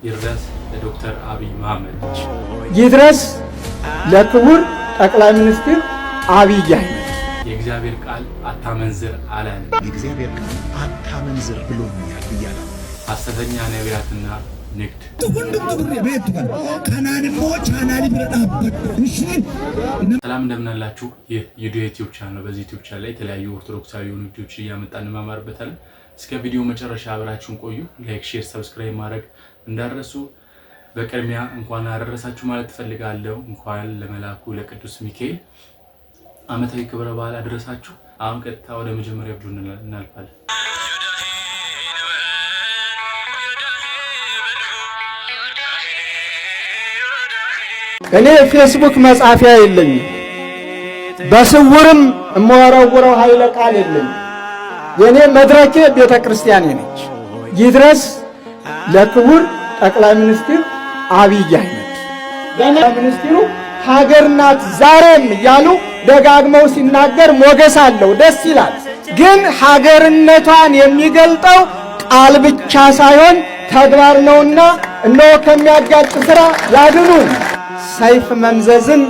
ይድረስ ለዶክተር አብይ አህመድ፣ ይድረስ ለክቡር ጠቅላይ ሚኒስትር አብይ አህመድ። የእግዚአብሔር ቃል አታመንዝር አላለም። የእግዚአብሔር ቃል አታመንዝር ብሎኛል ብያለሁ። ሐሰተኛ ነቢያትና ንግድ። ሰላም እንደምን አላችሁ? ይህ ዩቲዩብ ቻናል ነው። በዚህ ዩቲዩብ ቻናል ላይ የተለያዩ ኦርቶዶክሳዊ ቪዲዮዎች እያመጣን እንማማርበታለን። እስከ ቪዲዮ መጨረሻ አብራችሁን ቆዩ። ላይክ፣ ሼር፣ ሰብስክራይብ ማድረግ እንዳትረሱ። በቅድሚያ እንኳን አደረሳችሁ ማለት ፈልጋለሁ። እንኳን ለመላኩ ለቅዱስ ሚካኤል ዓመታዊ ክብረ በዓል አደረሳችሁ። አሁን ቀጥታ ወደ መጀመሪያው ቪዲዮ እናልፋለን። እኔ ፌስቡክ መጻፊያ የለኝም፣ በስውርም እመወረውረው ኃይለ ቃል የለኝም። የኔ መድረኬ ቤተክርስቲያኔ ነች። ይድረስ ለክቡር ጠቅላይ ሚኒስትር አብይ አህመድ። ጠቅላይ ሚኒስትሩ ሀገር ናት ዛሬም እያሉ ደጋግመው ሲናገር ሞገስ አለው፣ ደስ ይላል። ግን ሀገርነቷን የሚገልጠው ቃል ብቻ ሳይሆን ተግባር ነውና እነሆ ከሚያጋጭ ሥራ ያድኑን። ሰይፍ መምዘዝን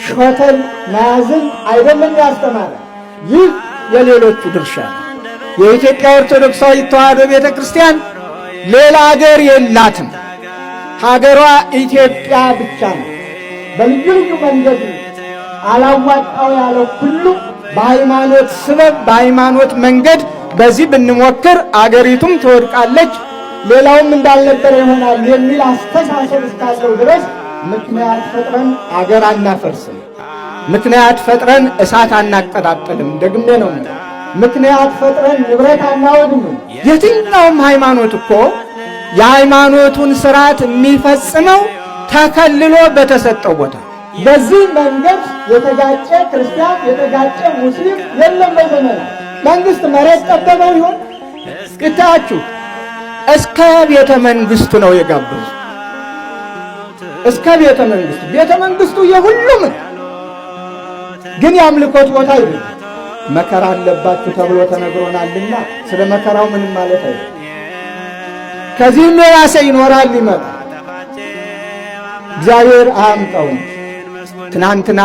ሾተል መያዝን አይደለም ያስተማረ። ይህ የሌሎቹ ድርሻ ነው። የኢትዮጵያ ኦርቶዶክሳዊ ተዋሕዶ ቤተክርስቲያን ሌላ ሀገር የላትም። ሀገሯ ኢትዮጵያ ብቻ ነው። በልዩ ልዩ መንገድ አላዋጣው ያለው ሁሉ በሃይማኖት ስበብ በሃይማኖት መንገድ በዚህ ብንሞክር አገሪቱም ትወድቃለች፣ ሌላውም እንዳልነበረ ይሆናል የሚል አስተሳሰብ እስካለው ድረስ ምክንያት ፈጥረን አገር አናፈርስም። ምክንያት ፈጥረን እሳት አናቀጣጥልም። ደግሜ ነው ምክንያት ፈጥረን ንብረት አናወድምም። የትኛውም ሃይማኖት እኮ የሃይማኖቱን ስርዓት የሚፈጽመው ተከልሎ በተሰጠው ቦታ። በዚህ መንገድ የተጋጨ ክርስቲያን የተጋጨ ሙስሊም የለም። በዘመኑ መንግስት መሬት ጠበበው ይሆን ይታያችሁ። እስከ ቤተ መንግስቱ ነው የጋበዙ። እስከ ቤተ መንግስቱ። ቤተ መንግስቱ የሁሉም ግን የአምልኮት ቦታ ይሁን። መከራ አለባችሁ ተብሎ ተነግሮናልና ስለ መከራው ምንም ማለት አይደለም። ከዚህም የራሰ ይኖራል ይመጣል። እግዚአብሔር አያምጣው። ትናንትና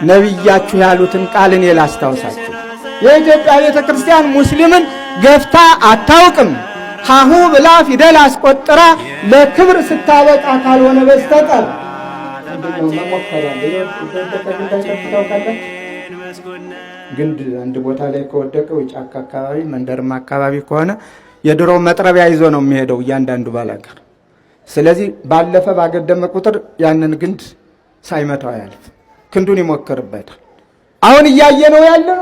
ነቢያችሁ ያሉትን ቃል እኔ ላስታውሳችሁ። የኢትዮጵያ ቤተ ክርስቲያን ሙስሊምን ገፍታ አታውቅም። ሀሁ ብላ ፊደል አስቆጥራ ለክብር ስታበቃ ካልሆነ በስተቀር ግንድ አንድ ቦታ ላይ ከወደቀው ጫካ አካባቢ መንደርማ አካባቢ ከሆነ የድሮ መጥረቢያ ይዞ ነው የሚሄደው እያንዳንዱ ባላገር። ስለዚህ ባለፈ ባገደመ ቁጥር ያንን ግንድ ሳይመታው ያልፍ ክንዱን ይሞክርበታል። አሁን እያየነው ያለው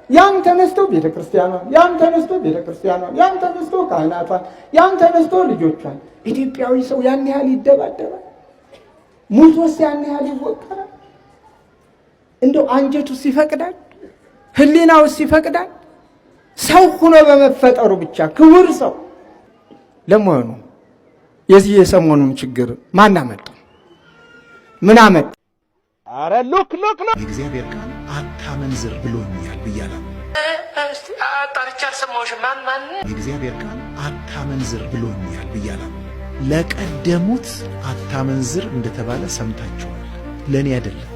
ያን ተነስቶ ቤተክርስቲያኗን፣ ያን ተነስቶ ቤተክርስቲያኗን፣ ያን ተነስቶ ካህናቷን፣ ያን ተነስቶ ልጆቿን። ኢትዮጵያዊ ሰው ያን ያህል ይደባደባል? ሙቶስ ያን ያህል ይወቀራል? እንደው አንጀቱስ ይፈቅዳል? ህሊናውስ ይፈቅዳል? ሰው ሆኖ በመፈጠሩ ብቻ ክቡር ሰው። ለመሆኑ የዚህ የሰሞኑን ችግር ማን አመጣው? ምን አመጣ? አረ ሉክ የእግዚአብሔር ቃል አታመንዝር ብሎኛል ብያለሁ። እስቲ አጣርቻ ሰማሁሽ። ማን? የእግዚአብሔር ቃል አታመንዝር ብሎኛል ብያለሁ። ለቀደሙት አታመንዝር እንደተባለ ሰምታችኋል። ለኔ አይደለም።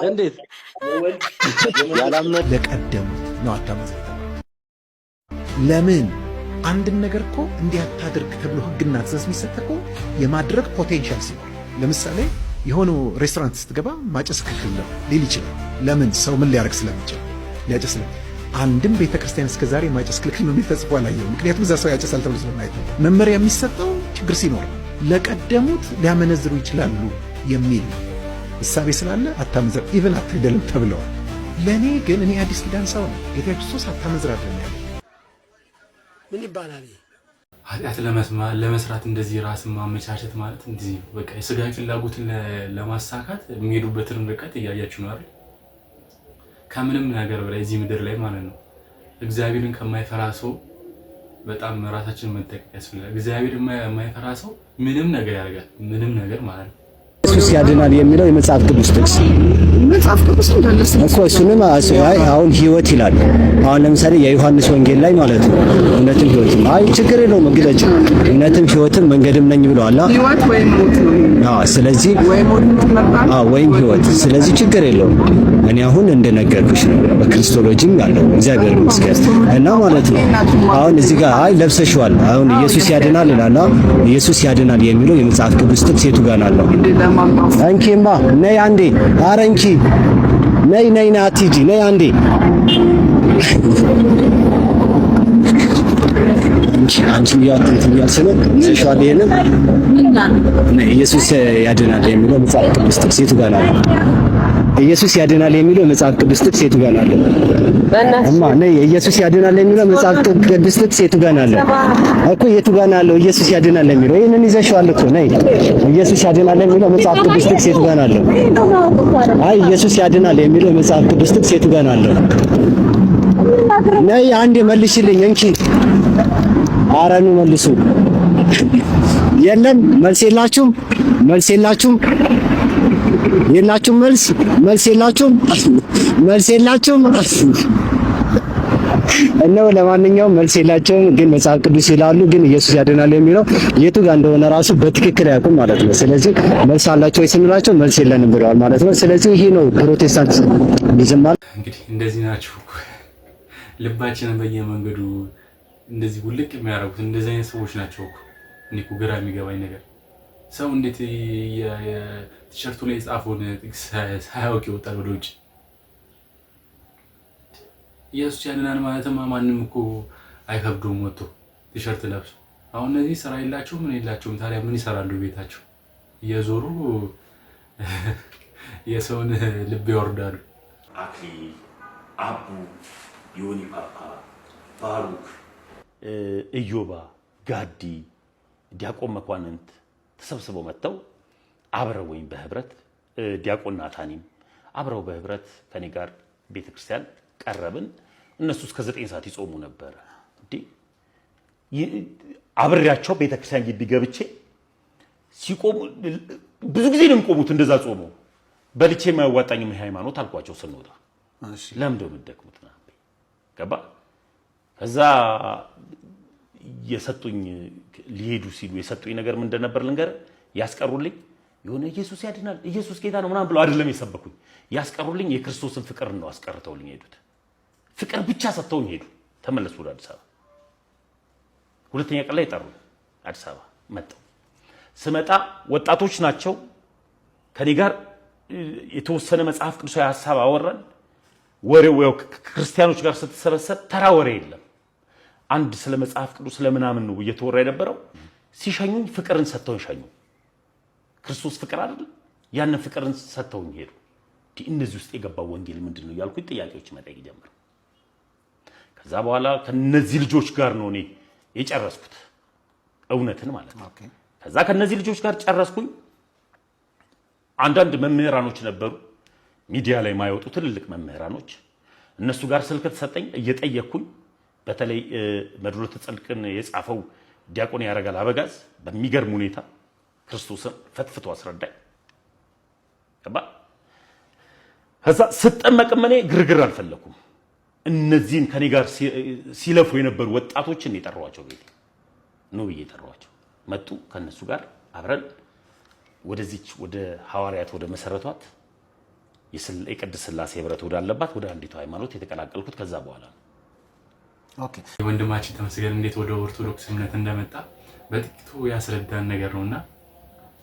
እንዴት ያላምነ ለቀደሙት ነው አታመንዝር። ለምን? አንድን ነገር እኮ እንዲህ አታድርግ ተብሎ ህግና ትእዛዝ የሚሰጠው የማድረግ ፖቴንሻል ሲኖር፣ ለምሳሌ የሆነ ሬስቶራንት ስትገባ ማጨስ ክልክል ነው ሊል ይችላል። ለምን? ሰው ምን ሊያደርግ ስለሚችል ሊያጨስ ነው። አንድም ቤተክርስቲያን እስከዛሬ ማጨስ ክልክል ነው የሚፈጽሙ አላየሁም። ምክንያቱም እዛ ሰው ያጨሳል ተብሎ ስለማይት ነው። መመሪያ የሚሰጠው ችግር ሲኖር ለቀደሙት ሊያመነዝሩ ይችላሉ የሚል እሳቤ ስላለ አታመንዝር ኢቭን አትግደልም ተብለዋል። ለእኔ ግን እኔ አዲስ ኪዳን ሰው ነው። ጌታ ክርስቶስ አታመንዝር አይደለም ያለው። ምን ይባላል? ኃጢአት ለመስራት እንደዚህ ራስን ማመቻቸት ማለት እንደዚህ በቃ የስጋዊ ፍላጎትን ለማሳካት የሚሄዱበትን ርቀት እያያችሁ ነው አይደል? ከምንም ነገር በላይ እዚህ ምድር ላይ ማለት ነው እግዚአብሔርን ከማይፈራ ሰው በጣም ራሳችንን መጠንቀቅ ያስፈልጋል። እግዚአብሔርን የማይፈራ ሰው ምንም ነገር ያደርጋል፣ ምንም ነገር ማለት ነው። ኢየሱስ ያድናል የሚለው የመጽሐፍ ቅዱስ ጥቅስ መጽሐፍ ቅዱስ እንደለሰ እኮ እሱንም አሁን ህይወት ይላል። አሁን ለምሳሌ የዮሐንስ ወንጌል ላይ ማለት ነው እውነትም ህይወትም ችግር የለውም መግለጫ እውነትም ህይወትም መንገድም ነኝ ብለዋል። ህይወት ወይም ሞት ነው። ስለዚህ ወይም ህይወት ስለዚህ ችግር የለውም። እኔ አሁን እንደነገርኩሽ ነው በክርስቶሎጂም ያለው እግዚአብሔር ይመስገን እና ማለት ነው። አሁን እዚህ ጋር ለብሰሽዋል። አሁን ኢየሱስ ያድናል ይላል። ኢየሱስ ያድናል የሚለው የመጽሐፍ ቅዱስ ጥቅስ የቱ ጋር አለው? አንቺማ ነይ አንዴ አረንቺ ነይ አትሂጂ ነይ አንዴ አንቺ ያልተያልሽ ነው ሸዋል ይሄንን ኢየሱስ ያድናል የሚለው መጽሐፍ ቅዱስ ጥቅስ የቱ ጋር አለው? ኢየሱስ ያድናል የሚለው መጽሐፍ ቅዱስ ጥቅስ የቱ ጋር አለው? እማ ነይ ኢየሱስ ያድናል የሚለው መጽሐፍ ቅዱስ ጥቅስ የቱ ጋር አለው እኮ የቱ ጋር አለው? ኢየሱስ ያድናል የሚለው ይሄንን ይዘሽዋል እኮ ነይ ኢየሱስ ያድናል የሚለው መጽሐፍ ቅዱስ ጥቅስ የቱ ጋር አለው? ኢየሱስ ያድናል የሚለው መጽሐፍ ቅዱስ ጥቅስ የቱ ጋር አለው? ነይ አንዴ መልሽልኝ እንኪ አረኑ መልሱ። የለም መልስ የላችሁም መልስ የላችሁም እነሆ ለማንኛውም መልስ የላቸውም። ግን መጽሐፍ ቅዱስ ይላሉ። ግን ኢየሱስ ያድናል የሚለው የቱ ጋር እንደሆነ ራሱ በትክክል ያውቁም ማለት ነው። ስለዚህ መልስ አላቸው ወይ ስንላቸው መልስ የለንም ብለዋል ማለት ነው። ስለዚህ ይሄ ነው ፕሮቴስታንት ሊዝማል። እንግዲህ እንደዚህ ናቸው ልባችንን በየመንገዱ እንደዚህ ውልቅ የሚያደርጉት እንደዚህ አይነት ሰዎች ናቸው እኮ። እኔ እኮ ግራ የሚገባኝ ነገር ሰው እንዴት ቲሸርቱ ላይ የጻፈውን ሳያውቅ ይወጣል ወደ ውጭ? ኢየሱስ ያድናል ማለትማ ማንም እኮ አይከብደውም ወጥቶ ቲሸርት ለብሶ። አሁን እነዚህ ስራ የላቸውም ምን የላቸውም፣ ታዲያ ምን ይሰራሉ ቤታቸው? እየዞሩ የሰውን ልብ ያወርዳሉ። አክሊል፣ አቡ፣ ዮኒ ፓፓ፣ ባሩክ፣ ኢዮባ፣ ጋዲ፣ ዲያቆን መኳንንት ተሰብስበው መጥተው አብረው ወይም በህብረት ዲያቆን ናታኒም አብረው በህብረት ከኔ ጋር ቤተክርስቲያን ቀረብን። እነሱ እስከ 9 ሰዓት ይጾሙ ነበር። አብሬያቸው ቤተክርስቲያን ግቢ ገብቼ ሲቆሙ ብዙ ጊዜ ነው የሚቆሙት። እንደዛ ጾሙ በልቼ የማያዋጣኝም ሃይማኖት አልኳቸው ስንወጣ። ለምን ደው የምትደክሙት ነው ገባ። ከዛ የሰጡኝ ሊሄዱ ሲሉ የሰጡኝ ነገር ምን እንደነበር ልንገር። ያስቀሩልኝ የሆነ ኢየሱስ ያድናል ኢየሱስ ጌታ ነው ምናምን ብለው አይደለም የሰበኩኝ። ያስቀሩልኝ የክርስቶስን ፍቅር ነው አስቀርተውልኝ ሄዱት። ፍቅር ብቻ ሰጥተውኝ ሄዱ። ተመለሱ ወደ አዲስ አበባ። ሁለተኛ ቀን ላይ ጠሩኝ አዲስ አበባ መጣሁ። ስመጣ ወጣቶች ናቸው ከኔ ጋር የተወሰነ መጽሐፍ ቅዱሳዊ ሐሳብ አወራን። ወሬው ያው ክርስቲያኖች ጋር ስትሰበሰብ ተራ ወሬ የለም። አንድ ስለ መጽሐፍ ቅዱስ ስለምናምን ነው እየተወራ የነበረው። ሲሸኙኝ ፍቅርን ሰጥተውኝ ሸኙ። ክርስቶስ ፍቅር አይደል? ያንን ፍቅርን ሰጥተውኝ ሄዱ። እነዚህ ውስጥ የገባው ወንጌል ምንድነው ያልኩኝ ጥያቄዎች መጠየቅ ጀመሩ። ከዛ በኋላ ከነዚህ ልጆች ጋር ነው እኔ የጨረስኩት እውነትን ማለት ነው። ከዛ ከነዚህ ልጆች ጋር ጨረስኩኝ። አንዳንድ መምህራኖች ነበሩ ሚዲያ ላይ ማይወጡ ትልልቅ መምህራኖች። እነሱ ጋር ስልክ ተሰጠኝ እየጠየቅኩኝ። በተለይ መድሎተ ጽድቅን የጻፈው ዲያቆን ያረጋል አበጋዝ በሚገርም ሁኔታ ክርስቶስን ፈትፍቶ አስረዳኝ። ገባ። ከዛ ስጠመቅም እኔ ግርግር አልፈለኩም። እነዚህን ከኔ ጋር ሲለፉ የነበሩ ወጣቶችን የጠራዋቸው ቤት ነው የጠራዋቸው። መጡ። ከነሱ ጋር አብረን ወደዚች ወደ ሐዋርያት ወደ መሰረቷት የቅድስት ሥላሴ ህብረት ወዳለባት ወደ አንዲቱ ሃይማኖት የተቀላቀልኩት ከዛ በኋላ ነው። ኦኬ ወንድማችን ተመስገን እንዴት ወደ ኦርቶዶክስ እምነት እንደመጣ በጥቂቱ ያስረዳን ነገር ነውና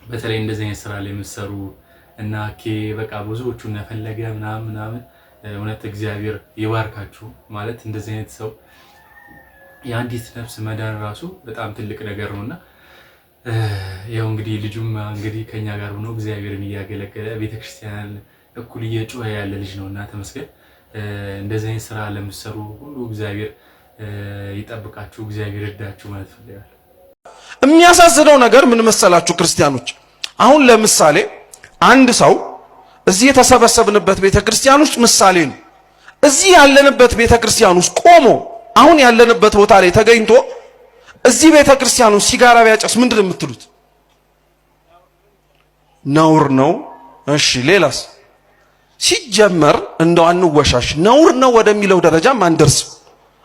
በተለይ እንደዚህ አይነት ስራ ላይ የምትሰሩ እና በቃ ብዙዎቹ ነፈለገ ምናምን እውነት እግዚአብሔር ይባርካችሁ። ማለት እንደዚህ አይነት ሰው የአንዲት ነፍስ መዳን ራሱ በጣም ትልቅ ነገር ነውና ያው እንግዲህ ልጁም እንግዲህ ከኛ ጋር ሆኖ እግዚአብሔርን እያገለገለ ቤተክርስቲያን እኩል እየጮኸ ያለ ልጅ ነውና ተመስገን። እንደዚህ አይነት ስራ ለምትሰሩ ሁሉ እግዚአብሔር ይጠብቃችሁ፣ እግዚአብሔር ይርዳችሁ ማለት ፈልጋለሁ። የሚያሳዝነው ነገር ምን መሰላችሁ ክርስቲያኖች? አሁን ለምሳሌ አንድ ሰው እዚህ የተሰበሰብንበት ቤተክርስቲያን ውስጥ ምሳሌ ነው። እዚህ ያለንበት ቤተክርስቲያን ውስጥ ቆሞ አሁን ያለንበት ቦታ ላይ ተገኝቶ እዚህ ቤተክርስቲያን ውስጥ ሲጋራ ቢያጨስ ምንድን ነው የምትሉት? ነውር ነው። እሺ ሌላስ? ሲጀመር እንደው አንወሻሽ፣ ነውር ነው ወደሚለው ደረጃ ማንደርስ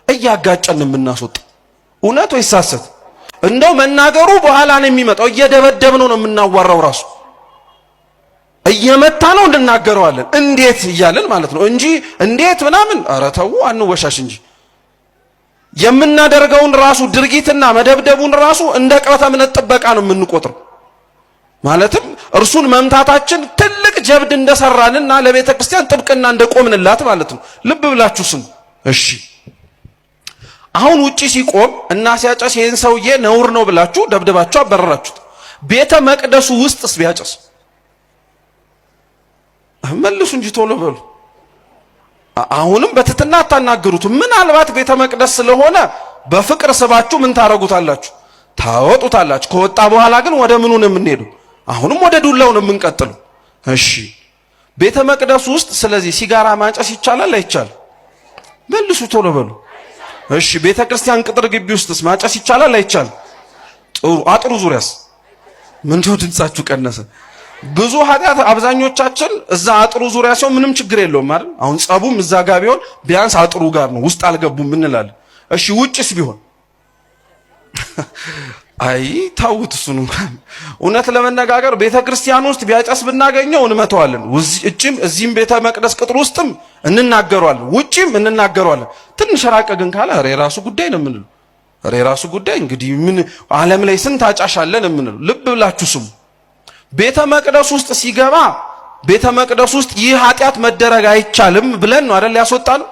እያጋጨን የምናስወጣ እውነት ወይስ ሐሰት? እንደው መናገሩ በኋላ ነው የሚመጣው። እየደበደብነው ነው የምናዋራው፣ ራሱ እየመታ ነው እንናገረዋለን። እንዴት እያለን ማለት ነው እንጂ እንዴት ምናምን። ኧረ ተው አንወሻሽ እንጂ የምናደርገውን ራሱ ድርጊትና መደብደቡን ራሱ እንደ ቅበተ እምነት ጥበቃ ነው የምንቆጥረው። ማለትም እርሱን መምታታችን ትልቅ ጀብድ እንደሰራንና ለቤተ ክርስቲያን ጥብቅና እንደቆምንላት ማለት ነው። ልብ ብላችሁ ስሙ እሺ። አሁን ውጪ ሲቆም እና ሲያጨስ ይሄን ሰውዬ ነውር ነው ብላችሁ ደብድባችሁ አበረራችሁት። ቤተ መቅደሱ ውስጥስ ቢያጨስ መልሱ እንጂ ቶሎ በሉ። አሁንም በትትና አታናግሩት። ምናልባት ቤተ መቅደስ ስለሆነ በፍቅር ስባችሁ ምን ታረጉታላችሁ? ታወጡታላችሁ። ከወጣ በኋላ ግን ወደ ምኑ ነው የምንሄደው? አሁንም ወደ ዱላው ነው የምንቀጥለው። እሺ ቤተ መቅደሱ ውስጥ ስለዚህ ሲጋራ ማጨስ ይቻላል አይቻልም? መልሱ ቶሎ በሉ። እሺ ቤተ ክርስቲያን ቅጥር ግቢ ውስጥስ ማጨስ ይቻላል አይቻልም? ጥሩ። አጥሩ ዙሪያስ? ምን ነው ድምጻችሁ ቀነሰ? ብዙ ኃጢአት አብዛኞቻችን እዛ አጥሩ ዙሪያ ሲሆን ምንም ችግር የለውም አይደል? አሁን ጸቡም እዛ ጋር ቢሆን ቢያንስ አጥሩ ጋር ነው፣ ውስጥ አልገቡም እንላለን። እሺ ውጭስ ቢሆን? አይ ታውት እሱን እውነት ለመነጋገር ቤተ ክርስቲያን ውስጥ ቢያጨስ ብናገኘው እንመተዋለን። እዚህም ቤተ መቅደስ ቅጥር ውስጥም እንናገረዋለን፣ ውጪም እንናገረዋለን። ትንሽ ራቀ ግን ካለ ኧረ የራሱ ጉዳይ ነው የምንለው። ኧረ የራሱ ጉዳይ እንግዲህ ምን ዓለም ላይ ስንት አጫሻለን የምንለው። ልብ ብላችሁ ስሙ። ቤተ መቅደስ ውስጥ ሲገባ ቤተ መቅደስ ውስጥ ይህ ኃጢአት መደረግ አይቻልም ብለን ነው አይደል ያስወጣነው።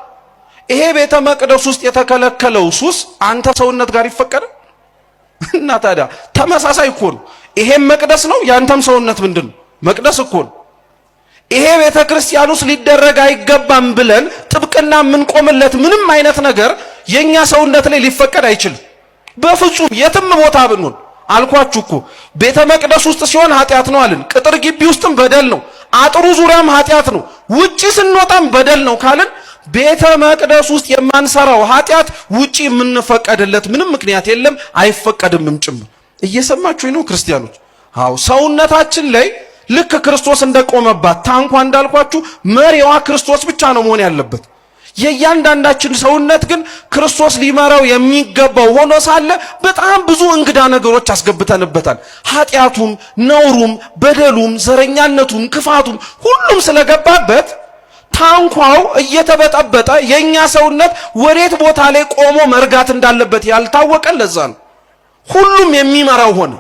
ይሄ ቤተ መቅደስ ውስጥ የተከለከለው ሱስ አንተ ሰውነት ጋር ይፈቀዳል? እና ታዲያ ተመሳሳይ እኮ ነው። ይሄም መቅደስ ነው፣ ያንተም ሰውነት ምንድን ነው? መቅደስ እኮ ነው። ይሄ ቤተ ክርስቲያን ውስጥ ሊደረግ አይገባም ብለን ጥብቅና የምንቆምለት ምንም አይነት ነገር የኛ ሰውነት ላይ ሊፈቀድ አይችልም በፍጹም። የትም ቦታ ብንሆን አልኳችሁ እኮ ቤተ መቅደስ ውስጥ ሲሆን ኃጢአት ነው አልን። ቅጥር ግቢ ውስጥም በደል ነው፣ አጥሩ ዙሪያም ኃጢአት ነው፣ ውጪ ስንወጣም በደል ነው ካልን ቤተ መቅደስ ውስጥ የማንሰራው ኃጢአት ውጪ የምንፈቀድለት ምንም ምክንያት የለም፣ አይፈቀድምም ጭምር። እየሰማችሁ ነው ክርስቲያኖች? አዎ ሰውነታችን ላይ ልክ ክርስቶስ እንደቆመባት ታንኳ እንዳልኳችሁ መሪዋ ክርስቶስ ብቻ ነው መሆን ያለበት። የእያንዳንዳችን ሰውነት ግን ክርስቶስ ሊመራው የሚገባው ሆኖ ሳለ በጣም ብዙ እንግዳ ነገሮች አስገብተንበታል። ኃጢአቱም፣ ነውሩም፣ በደሉም፣ ዘረኛነቱም፣ ክፋቱም ሁሉም ስለገባበት ታንኳው እየተበጠበጠ የኛ ሰውነት ወዴት ቦታ ላይ ቆሞ መርጋት እንዳለበት ያልታወቀን ለዛ ነው ሁሉም የሚመራው ሆነ።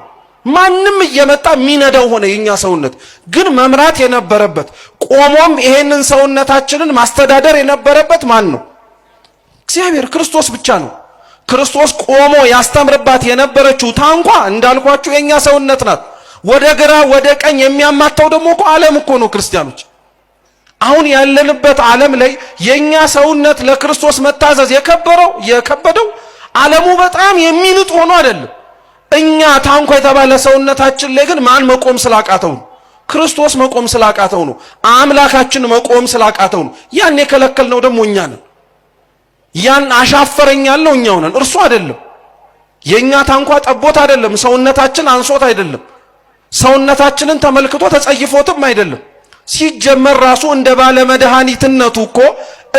ማንም እየመጣ የሚነዳው ሆነ። የኛ ሰውነት ግን መምራት የነበረበት ቆሞም ይሄንን ሰውነታችንን ማስተዳደር የነበረበት ማን ነው? እግዚአብሔር ክርስቶስ ብቻ ነው። ክርስቶስ ቆሞ ያስተምርባት የነበረችው ታንኳ እንዳልኳችሁ የኛ ሰውነት ናት። ወደ ግራ ወደ ቀኝ የሚያማታው ደግሞ እኮ ዓለም እኮ ነው ክርስቲያኖች። አሁን ያለንበት ዓለም ላይ የኛ ሰውነት ለክርስቶስ መታዘዝ የከበደው ዓለሙ በጣም የሚንጥ ሆኖ አይደለም። እኛ ታንኳ የተባለ ሰውነታችን ላይ ግን ማን መቆም ስላቃተው ነው? ክርስቶስ መቆም ስላቃተው ነው። አምላካችን መቆም ስላቃተው ነው። ያን የከለከልነው ደግሞ እኛ ነን። ያን አሻፈረኝ ያለው እኛው ነን፣ እርሱ አይደለም። የኛ ታንኳ ጠቦት አይደለም። ሰውነታችን አንሶት አይደለም። ሰውነታችንን ተመልክቶ ተጸይፎትም አይደለም። ሲጀመር ራሱ እንደ ባለ መድኃኒትነቱ እኮ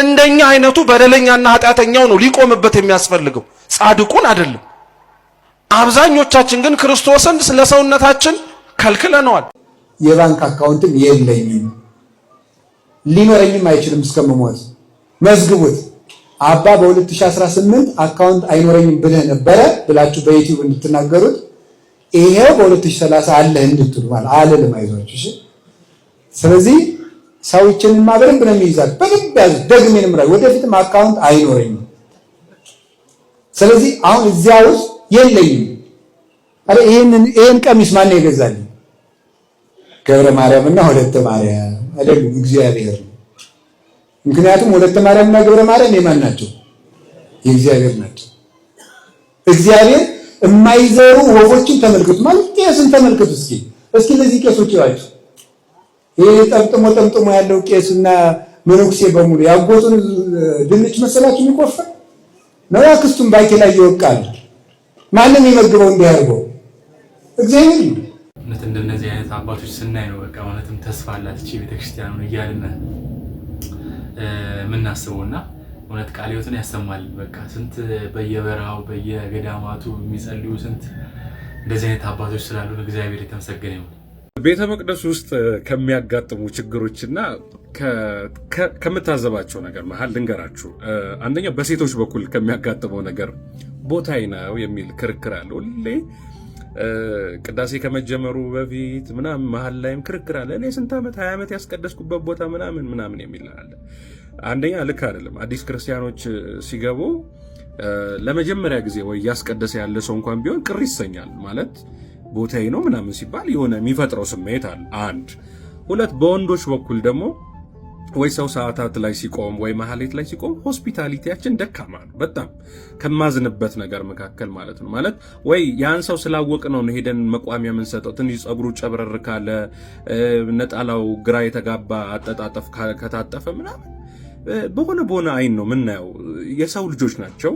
እንደኛ አይነቱ በደለኛና ኃጢአተኛው ነው ሊቆምበት የሚያስፈልገው፣ ጻድቁን አይደለም። አብዛኞቻችን ግን ክርስቶስን ስለ ሰውነታችን ከልክለነዋል። የባንክ አካውንትም የለኝም ሊኖረኝም አይችልም እስከምሞት መዝግቡት። አባ በ2018 አካውንት አይኖረኝም ብለህ ነበረ ብላችሁ በዩቲዩብ እንድትናገሩት ይሄው በ2030 አለህ እንድትሉ ማለት አለልም። አይዟችሁ እሺ። ስለዚህ ሰዎችንማ በደንብ ነው የሚይዛት። በደንብ ያዙ። ደግሜንም ላይ ወደፊትም አካውንት አይኖረኝም። ስለዚህ አሁን እዚያ ውስጥ የለኝም አረ ይሄን ቀሚስ ማን ነው የገዛልኝ? ገብረ ማርያምና ወለተ ማርያም አይደሉም፣ እግዚአብሔር ነው። ምክንያቱም ወለተ ማርያምና ገብረ ማርያም የማን ናቸው? የእግዚአብሔር ናቸው። እግዚአብሔር የማይዘሩ ወፎችን ተመልከቱ ማለት ቄስን ተመልከቱ። እስኪ እነዚህ ቄሶች ይዋቸው። ይሄ ጠምጥሞ ያለው ቄስና መነኩሴ በሙሉ ያጎቱን ድንች መሰላችሁ የሚቆፈር ነው። አክስቱን ባይኬ ላይ ይወቃል። ማንም ይመግበው እንዲያርገው እግዚአብሔር ነው። እውነት እንደነዚህ አይነት አባቶች ስናይ ነው በቃ እውነትም ተስፋ አላት እቺ ቤተክርስቲያን ነው እያልን የምናስበውና እውነት ቃለ ሕይወትን ያሰማል። በቃ ስንት በየበረሃው በየገዳማቱ የሚጸልዩ ስንት እንደዚህ አይነት አባቶች ስላሉ እግዚአብሔር የተመሰገነ ይሁን። ቤተ መቅደስ ውስጥ ከሚያጋጥሙ ችግሮችና ከምታዘባቸው ነገር መሀል ልንገራችሁ። አንደኛው በሴቶች በኩል ከሚያጋጥመው ነገር ቦታዬ ነው የሚል ክርክር አለ። ሁሌ ቅዳሴ ከመጀመሩ በፊት ምናምን መሀል ላይም ክርክር አለ። እኔ ስንት ዓመት 20 ዓመት ያስቀደስኩበት ቦታ ምናምን የሚል አለ። አንደኛ ልክ አይደለም። አዲስ ክርስቲያኖች ሲገቡ ለመጀመሪያ ጊዜ ወይ እያስቀደሰ ያለ ሰው እንኳን ቢሆን ቅር ይሰኛል። ማለት ቦታዬ ነው ምናምን ሲባል የሆነ የሚፈጥረው ስሜት አለ። አንድ ሁለት፣ በወንዶች በኩል ደግሞ ወይ ሰው ሰዓታት ላይ ሲቆም ወይ ማህሌት ላይ ሲቆም ሆስፒታሊቲያችን ደካማ ነው። በጣም ከማዝንበት ነገር መካከል ማለት ነው። ማለት ወይ ያን ሰው ስላወቅ ነው ሄደን መቋሚያ የምንሰጠው። ትንሽ ጸጉሩ ጨብረር ካለ፣ ነጣላው ግራ የተጋባ አጠጣጠፍ ከታጠፈ ምናምን በሆነ አይን ነው ምናየው። የሰው ልጆች ናቸው።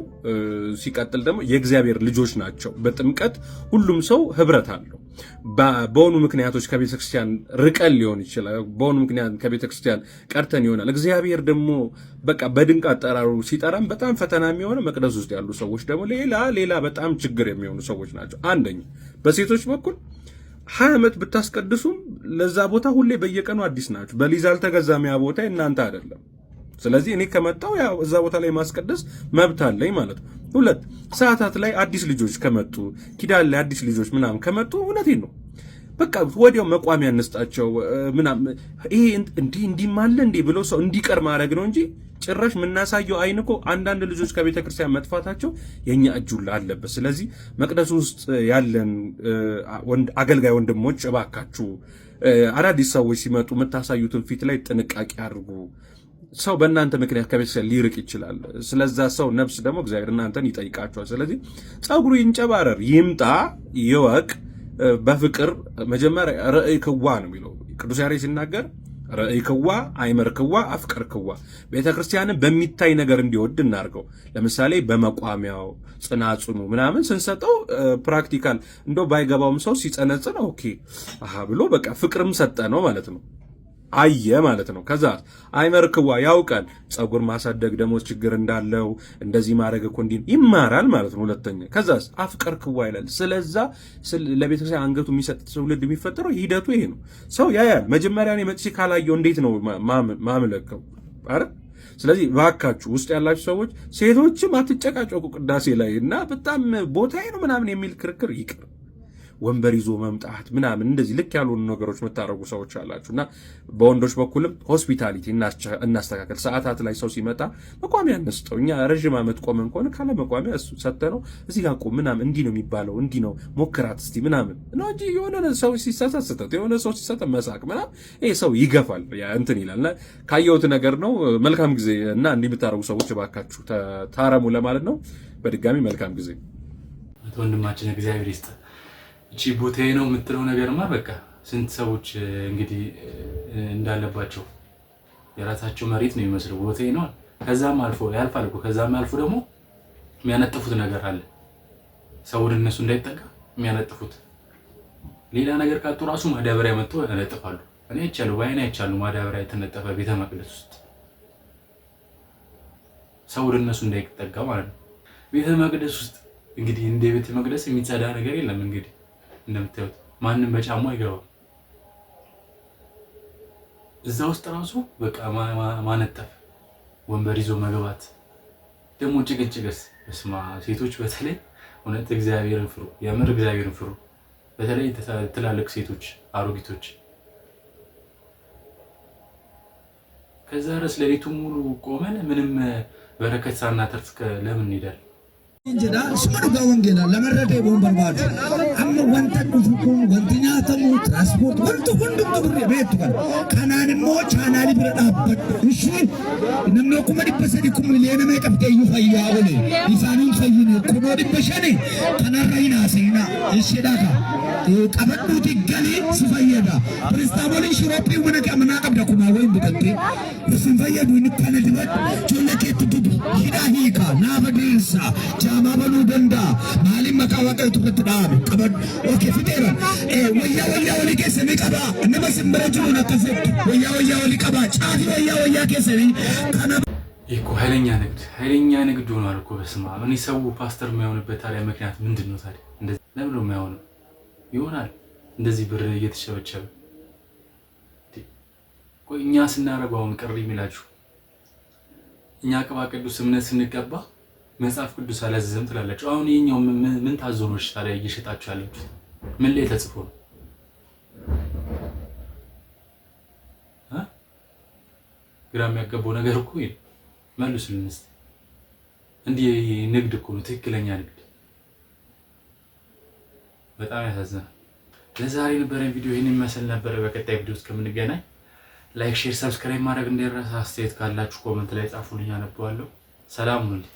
ሲቀጥል ደግሞ የእግዚአብሔር ልጆች ናቸው። በጥምቀት ሁሉም ሰው ህብረት አለው። በሆኑ ምክንያቶች ከቤተክርስቲያን ርቀን ሊሆን ይችላል። በሆኑ ምክንያት ከቤተክርስቲያን ቀርተን ይሆናል። እግዚአብሔር ደግሞ በቃ በድንቅ አጠራሩ ሲጠራም በጣም ፈተና የሚሆነው መቅደስ ውስጥ ያሉ ሰዎች ደግሞ ሌላ በጣም ችግር የሚሆኑ ሰዎች ናቸው። አንደኛ በሴቶች በኩል 20 ዓመት ብታስቀድሱም ለዛ ቦታ ሁሌ በየቀኑ አዲስ ናቸው። በሊዝ አልተገዛም ያ ቦታ እናንተ አይደለም። ስለዚህ እኔ ከመጣው ያው እዛ ቦታ ላይ ማስቀደስ መብት አለኝ ማለት ነው። ሁለት ሰዓታት ላይ አዲስ ልጆች ከመጡ ኪዳን ላይ አዲስ ልጆች ምናምን ከመጡ እውነቴን ነው በቃ ወዲያው መቋሚያ እንስጣቸው ምናምን። ይሄ እንዲህ ማለ እንዴ ብሎ ሰው እንዲቀር ማድረግ ነው እንጂ ጭራሽ የምናሳየው አይን እኮ አንዳንድ ልጆች ከቤተክርስቲያን መጥፋታቸው የኛ እጁላ አለበት። ስለዚህ መቅደስ ውስጥ ያለን አገልጋይ ወንድሞች እባካችሁ አዳዲስ ሰዎች ሲመጡ የምታሳዩትን ፊት ላይ ጥንቃቄ አድርጉ። ሰው በእናንተ ምክንያት ከቤተክርስቲያን ሊርቅ ይችላል። ስለዛ ሰው ነፍስ ደግሞ እግዚአብሔር እናንተን ይጠይቃቸዋል። ስለዚህ ጸጉሩ ይንጨባረር፣ ይምጣ፣ ይወቅ በፍቅር መጀመሪያ ርዕይክዋ ነው የሚለው ቅዱስ ያሬድ ሲናገር፣ ርዕይክዋ አይመርክዋ አፍቀርክዋ። ቤተክርስቲያንን በሚታይ ነገር እንዲወድ እናርገው። ለምሳሌ በመቋሚያው ጽናጽኑ ምናምን ስንሰጠው ፕራክቲካል እንደው ባይገባውም ሰው ሲጸነጽን ኦኬ አሃ ብሎ በቃ ፍቅርም ሰጠ ነው ማለት ነው። አየ ማለት ነው። ከዛ አይመርክዋ ያውቃል። ጸጉር ማሳደግ ደግሞ ችግር እንዳለው እንደዚህ ማድረግ እኮ እንዲህ ይማራል ማለት ነው። ሁለተኛ ከዛስ አፍቀርክዋ ይላል። ስለዛ ለቤተክርስቲያን አንገቱ የሚሰጥ ትውልድ የሚፈጠረው ሂደቱ ይሄ ነው። ሰው ያያል። መጀመሪያ እኔ መጥቼ ካላየው እንዴት ነው ማምለከው? አረ ስለዚህ ባካችሁ ውስጥ ያላችሁ ሰዎች ሴቶችም አትጨቃጨቁ ቅዳሴ ላይ እና በጣም ቦታዬ ነው ምናምን የሚል ክርክር ይቅር። ወንበር ይዞ መምጣት ምናምን እንደዚህ ልክ ያልሆኑ ነገሮች የምታደርጉ ሰዎች አላችሁና በወንዶች በኩልም ሆስፒታሊቲ እናስተካከል። ሰዓታት ላይ ሰው ሲመጣ መቋሚያ እንስጠው። እኛ ረዥም ዓመት ቆመን ከሆነ ካለ መቋሚያ እሱ ሰተነው እዚህ ጋር ቆም ምናምን እንዲህ ነው የሚባለው እንዲህ ነው ሞክራት እስቲ ምናምን ነው እንጂ የሆነ ሰው ሲሳሳት ስተት የሆነ ሰው ሲሳሳት መሳቅ ምናምን ይሄ ሰው ይገፋል እንትን ይላልና ካየሁት ነገር ነው። መልካም ጊዜ እና እንዲህ የምታደርጉ ሰዎች እባካችሁ ታረሙ ለማለት ነው። በድጋሚ መልካም ጊዜ ወንድማችን እግዚአብሔር ይስጥ። እቺ ቦታዬ ነው የምትለው ነገርማ በቃ ስንት ሰዎች እንግዲህ እንዳለባቸው የራሳቸው መሬት ነው የሚመስለው ቦታዬ ነው። ከዛም አልፎ ያልፋል እኮ ከዛም አልፎ ደግሞ የሚያነጥፉት ነገር አለ። ሰው ወደ እነሱ እንዳይጠጋ የሚያነጥፉት ሌላ ነገር ካጡ ራሱ ማዳበሪያ መጥቶ ያነጥፋሉ። እኔ አይቻለሁ፣ በዓይኔ አይቻለሁ ማዳበሪያ የተነጠፈ ቤተ መቅደስ ውስጥ ሰው ወደ እነሱ እንዳይጠጋ ማለት ነው። ቤተ መቅደስ ውስጥ እንግዲህ እንደ ቤተ መቅደስ የሚጸዳ ነገር የለም። እንግዲህ እንደምታዩት ማንም በጫማ አይገባም። እዛ ውስጥ ራሱ በቃ ማነጠፍ፣ ወንበር ይዞ መግባት፣ ደግሞ ጭቅጭቅስ በስማ ሴቶች በተለይ እውነት እግዚአብሔርን ፍሩ፣ የምር እግዚአብሔርን ፍሩ። በተለይ ትላልቅ ሴቶች አሮጊቶች ከዛ ርዕስ ሌሊቱን ሙሉ ቆመን ምንም በረከት ሳናተርፍ ለምን እንሄዳለን? እንጀዳ ስሙዱጋ ወንጌላ ለመረደ ቦምበርባዱ አመ ወንተ ዱፉኩን ወንትኛ ተሙ ትራንስፖርት ወንቱ ሁንዱም ብር ቤት ጋር ካናንሞ ቻናሊ ብረዳበት እሺ ነምነ ኩመዲ በሰዲ ኩም ለነ መቀፍተ እዩ ፈያውለ ኢሳኒን ፈይነ ኩመዲ በሸኔ ተነራይና ሰይና እሺ ዳካ ቀበዱት ይገሊ ሲፈየዳ ፕሪስታቦሊ ሽሮፕ ወነቀ መናቀብደኩማ ወይ ብተቴ ሲፈየዱ ንከነድበት ቾለከት ዱዱ ሂዳሂካ ናበዲሳ ማበሉ ደንዳ ማሊ መቃወቀ ትከትዳም ቀበድ ኦኬ ፍቴራ ወያ ወሊ ከሰሚ ቀባ እነበስ ምረጁ ነከሰ ወያ ወሊ ቀባ ጫፊ ወያ ከሰሚ ካና ይኮ ኃይለኛ ንግድ ሆኗል እኮ በስማ እኔ ሰው ፓስተር የማይሆንበት ታዲያ ምክንያት ምንድነው ታዲያ? እንደዚህ ለምን ነው የማይሆነው? ይሆናል እንደዚህ ብር እየተሸበቸበ ቆይ እኛ ስናረጋው አሁን ቅር የሚላችሁ እኛ ቅባ ቅዱስ እምነት ስንቀባ መጽሐፍ ቅዱስ አላዘዘም ትላላችሁ። አሁን የኛው ምን ታዞኖች ታዲያ እየሸጣችሁ ያላችሁ ምን ላይ ተጽፎ ነው? ግራ የሚያገባው ነገር እኮ ይሄ መልሱልን እስቲ። እንዲህ ንግድ እኮ ነው ትክክለኛ ንግድ። በጣም ያሳዝናል። ለዛሬ የነበረን ቪዲዮ ይሄን ይመስል ነበር። በቀጣይ ቪዲዮ እስከምንገናኝ ላይክ፣ ሼር፣ ሰብስክራይብ ማድረግ እንዳይረሳ። አስተያየት ካላችሁ ኮሜንት ላይ ጻፉልኝ፣ አነባለሁ። ሰላም ሁኑልኝ።